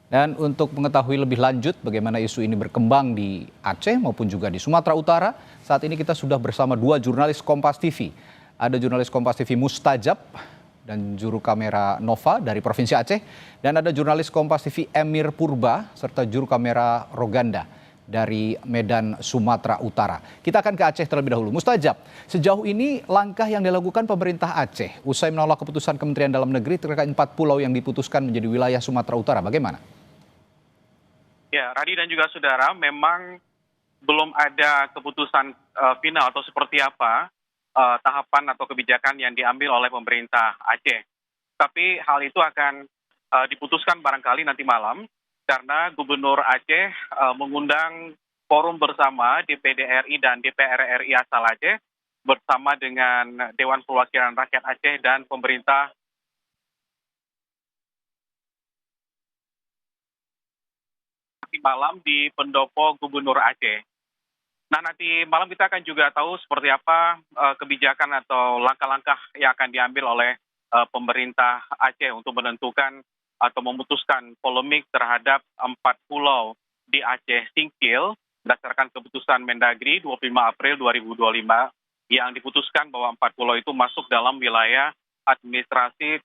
Dan untuk mengetahui lebih lanjut bagaimana isu ini berkembang di Aceh maupun juga di Sumatera Utara, saat ini kita sudah bersama dua jurnalis Kompas TV. Ada jurnalis Kompas TV Mustajab dan juru kamera Nova dari Provinsi Aceh, dan ada jurnalis Kompas TV Emir Purba serta juru kamera Roganda dari Medan, Sumatera Utara. Kita akan ke Aceh terlebih dahulu. Mustajab, sejauh ini langkah yang dilakukan pemerintah Aceh usai menolak keputusan Kementerian Dalam Negeri terkait 4 pulau yang diputuskan menjadi wilayah Sumatera Utara, bagaimana? Ya, Radi dan juga saudara, memang belum ada keputusan final atau seperti apa tahapan atau kebijakan yang diambil oleh pemerintah Aceh. Tapi hal itu akan diputuskan barangkali nanti malam karena Gubernur Aceh mengundang forum bersama DPD RI dan DPR RI asal Aceh bersama dengan Dewan Perwakilan Rakyat Aceh dan pemerintah malam di pendopo Gubernur Aceh. Nah, nanti malam kita akan juga tahu seperti apa kebijakan atau langkah-langkah yang akan diambil oleh pemerintah Aceh untuk menentukan atau memutuskan polemik terhadap 4 pulau di Aceh Singkil berdasarkan keputusan Mendagri 25 April 2025 yang diputuskan bahwa 4 pulau itu masuk dalam wilayah administratif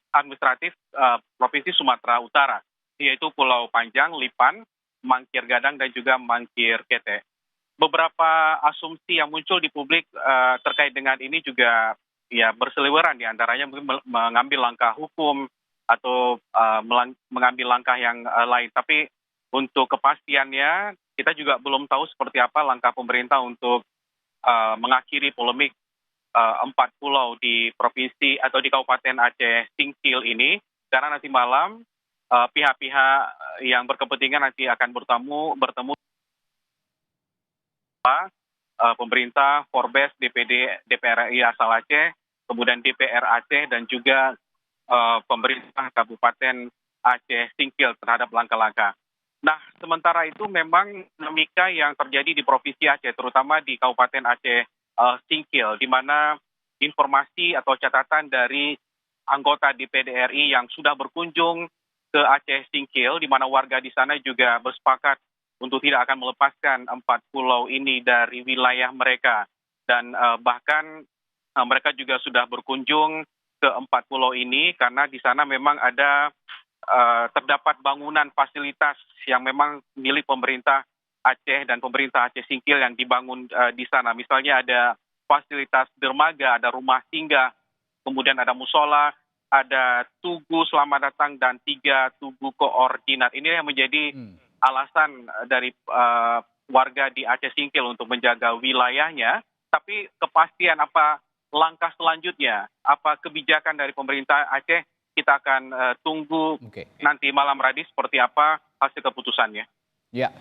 Provinsi Sumatera Utara, yaitu Pulau Panjang, Lipan, Mangkir Gadang, dan juga Mangkir Kete. Beberapa asumsi yang muncul di publik terkait dengan ini juga ya berseliweran, di antaranya mungkin mengambil langkah hukum atau mengambil langkah yang lain. Tapi untuk kepastiannya kita juga belum tahu seperti apa langkah pemerintah untuk mengakhiri polemik 4 pulau di provinsi atau di Kabupaten Aceh Singkil ini, karena nanti malam pihak-pihak yang berkepentingan nanti akan bertemu pemerintah, Forbes, DPD, DPR RI asal Aceh, kemudian DPR Aceh, dan juga pemerintah Kabupaten Aceh Singkil terhadap langkah-langkah. Nah, sementara itu memang dinamika yang terjadi di Provinsi Aceh, terutama di Kabupaten Aceh Singkil, di mana informasi atau catatan dari anggota DPD RI yang sudah berkunjung ke Aceh Singkil, di mana warga di sana juga bersepakat untuk tidak akan melepaskan 4 pulau ini dari wilayah mereka. Dan bahkan mereka juga sudah berkunjung ke 4 pulau ini karena di sana memang ada terdapat bangunan fasilitas yang memang milik pemerintah Aceh dan pemerintah Aceh Singkil yang dibangun di sana. Misalnya ada fasilitas dermaga, ada rumah singgah, kemudian ada musola, ada tugu selamat datang, dan 3 tugu koordinat. Ini yang menjadi alasan dari warga di Aceh Singkil untuk menjaga wilayahnya. Tapi kepastian apa langkah selanjutnya, apa kebijakan dari pemerintah Aceh, kita akan tunggu nanti malam, Radhi, seperti apa hasil keputusannya. Ya.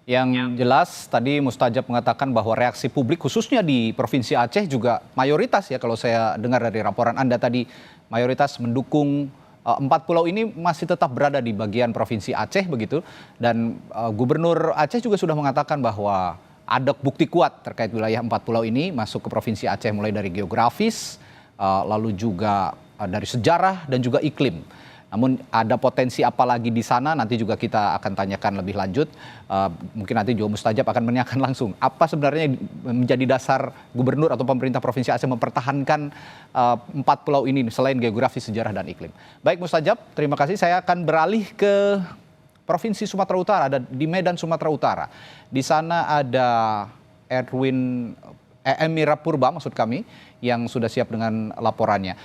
Yang jelas tadi Mustajab mengatakan bahwa reaksi publik khususnya di Provinsi Aceh juga mayoritas, ya kalau saya dengar dari laporan Anda tadi, mayoritas mendukung 4 pulau ini masih tetap berada di bagian Provinsi Aceh begitu. Dan Gubernur Aceh juga sudah mengatakan bahwa ada bukti kuat terkait wilayah 4 pulau ini masuk ke Provinsi Aceh, mulai dari geografis, lalu juga dari sejarah dan juga iklim. Namun ada potensi apa lagi di sana, nanti juga kita akan tanyakan lebih lanjut. Mungkin nanti juga Mustajab akan menanyakan langsung apa sebenarnya menjadi dasar gubernur atau pemerintah Provinsi Aceh mempertahankan 4 pulau ini selain geografi, sejarah, dan iklim. Baik Mustajab, terima kasih. Saya akan beralih ke Provinsi Sumatera Utara, ada di Medan, Sumatera Utara. Di sana ada Emir Purba maksud kami, yang sudah siap dengan laporannya.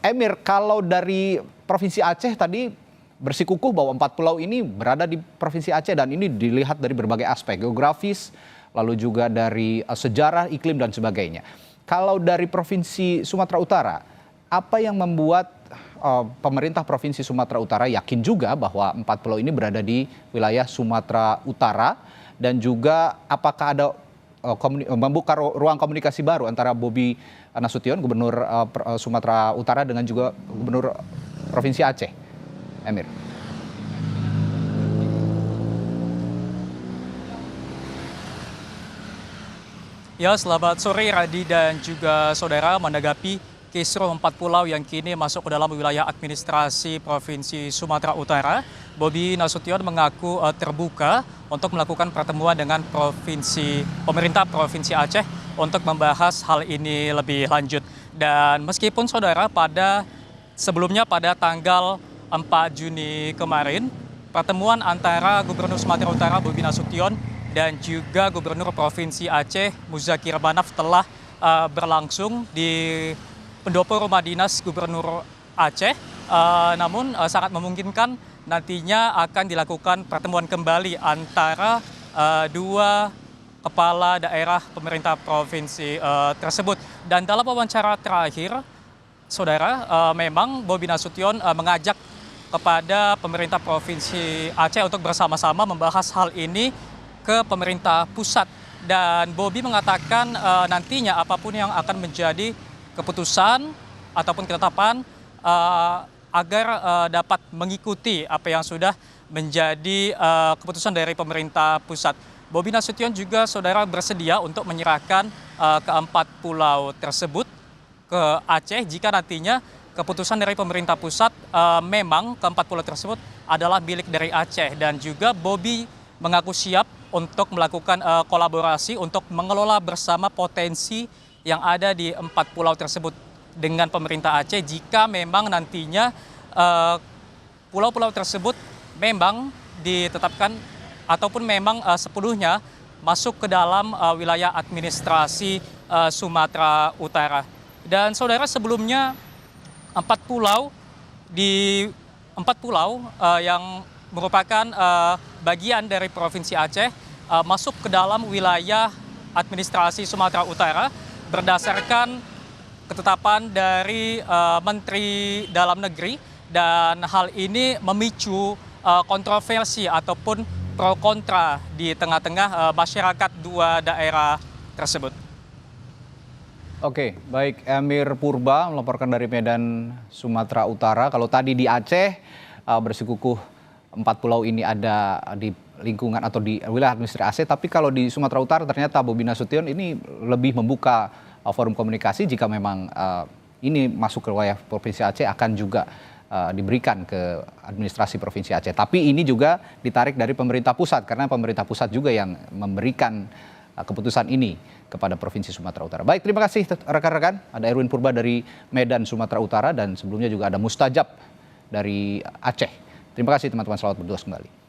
Emir, kalau dari Provinsi Aceh tadi bersikukuh bahwa 4 pulau ini berada di Provinsi Aceh, dan ini dilihat dari berbagai aspek, geografis, lalu juga dari sejarah, iklim, dan sebagainya. Kalau dari Provinsi Sumatera Utara, apa yang membuat pemerintah Provinsi Sumatera Utara yakin juga bahwa 4 pulau ini berada di wilayah Sumatera Utara, dan juga apakah ada membuka ruang komunikasi baru antara Bobi Nasution, Gubernur Sumatera Utara, dengan juga Gubernur Provinsi Aceh? Emir. Ya, selamat sore Radi dan juga saudara. Menanggapi kisruh 4 pulau yang kini masuk ke dalam wilayah administrasi Provinsi Sumatera Utara, Bobi Nasution mengaku terbuka untuk melakukan pertemuan dengan pemerintah Provinsi Aceh untuk membahas hal ini lebih lanjut. Dan meskipun saudara sebelumnya pada tanggal 4 Juni kemarin, pertemuan antara Gubernur Sumatera Utara Bobi Nasution dan juga Gubernur Provinsi Aceh Muzakir Manaf telah berlangsung di pendopo rumah dinas Gubernur Aceh. Namun sangat memungkinkan nantinya akan dilakukan pertemuan kembali antara dua kepala daerah pemerintah provinsi tersebut. Dan dalam wawancara terakhir, saudara, memang Bobi Nasution mengajak kepada pemerintah Provinsi Aceh untuk bersama-sama membahas hal ini ke pemerintah pusat. Dan Bobi mengatakan nantinya apapun yang akan menjadi keputusan ataupun ketetapan agar dapat mengikuti apa yang sudah menjadi keputusan dari pemerintah pusat. Bobi Nasution juga saudara bersedia untuk menyerahkan keempat pulau tersebut ke Aceh jika nantinya keputusan dari pemerintah pusat memang keempat pulau tersebut adalah milik dari Aceh. Dan juga Bobi mengaku siap untuk melakukan kolaborasi untuk mengelola bersama potensi yang ada di 4 pulau tersebut dengan pemerintah Aceh jika memang nantinya pulau-pulau tersebut memang ditetapkan ataupun memang sepenuhnya masuk ke dalam wilayah administrasi Sumatera Utara. Dan saudara, sebelumnya 4 pulau yang merupakan bagian dari Provinsi Aceh masuk ke dalam wilayah administrasi Sumatera Utara berdasarkan ketetapan dari Menteri Dalam Negeri, dan hal ini memicu kontroversi ataupun pro kontra di tengah-tengah masyarakat dua daerah tersebut. Oke, baik, Emir Purba melaporkan dari Medan, Sumatera Utara. Kalau tadi di Aceh bersikukuh 4 pulau ini ada di lingkungan atau di wilayah administrasi Aceh, tapi kalau di Sumatera Utara ternyata Bobi Nasution ini lebih membuka forum komunikasi jika memang ini masuk ke wilayah Provinsi Aceh akan juga diberikan ke administrasi Provinsi Aceh. Tapi ini juga ditarik dari pemerintah pusat karena pemerintah pusat juga yang memberikan keputusan ini kepada Provinsi Sumatera Utara. Baik, terima kasih rekan-rekan. Ada Erwin Purba dari Medan, Sumatera Utara, dan sebelumnya juga ada Mustajab dari Aceh. Terima kasih teman-teman, selamat bertugas kembali.